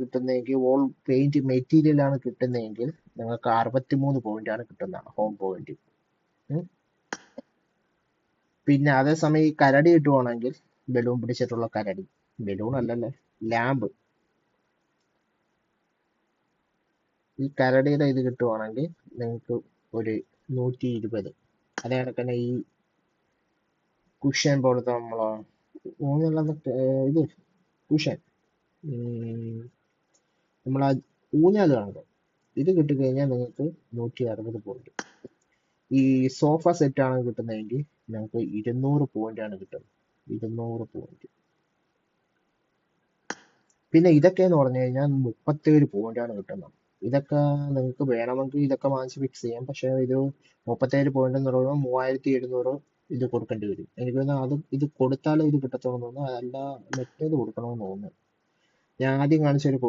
കിട്ടുന്നതെങ്കിൽ all paint material ആണ് കിട്ടുന്നതെങ്കിൽ നിങ്ങൾക്ക് 63 point ആണ് കിട്ടുന്നതാണ് ഹോം പോയിന്റ്. പിന്നെ അതേസമയം ഈ കരടി കിട്ടുവാണെങ്കിൽ ബലൂൺ പിടിച്ചിട്ടുള്ള കരടി, ബലൂൺ അല്ലല്ലേ, ലാമ്പ്, ഈ കരടിയുടെ ഇത് കിട്ടുവാണെങ്കിൽ നിങ്ങൾക്ക് ഒരു 120. അതേ കണക്കന്നെ ഈ കുഷ്യൻ പോലത്തെ നമ്മളെ ഊഞ്ഞാൽ ഇത് കുഷ്യൻ നമ്മളാ ഊഞ്ഞാല് കാണുന്നത്, ഇത് കിട്ടിക്കഴിഞ്ഞാൽ നിങ്ങൾക്ക് 160 പോയിന്റ്. ഈ സോഫ സെറ്റ് ആണ് കിട്ടുന്നതെങ്കിൽ നിങ്ങൾക്ക് 200 പോയിന്റ് ആണ് കിട്ടുന്നത്. 200 പോയിന്റ്. പിന്നെ ഇതൊക്കെയെന്ന് പറഞ്ഞു കഴിഞ്ഞാൽ 37 പോയിന്റ് ആണ് കിട്ടുന്നത്. ഇതൊക്കെ നിങ്ങൾക്ക് വേണമെങ്കിൽ ഇതൊക്കെ വാങ്ങിച്ച് ഫിക്സ് ചെയ്യാം. പക്ഷെ ഇത് 37 പോയിന്റ് എന്ന് പറയുമ്പോൾ 3700 ഇത് കൊടുക്കേണ്ടി വരും. എനിക്ക് തോന്നുന്നു അത് ഇത് കൊടുത്താലേ ഇത് കിട്ടത്തുള്ളൂ എന്ന് തോന്നുന്നു. അതല്ല മറ്റേത് കൊടുക്കണമെന്ന് തോന്നുന്നു. ഞാൻ ആദ്യം കാണിച്ച ഒരു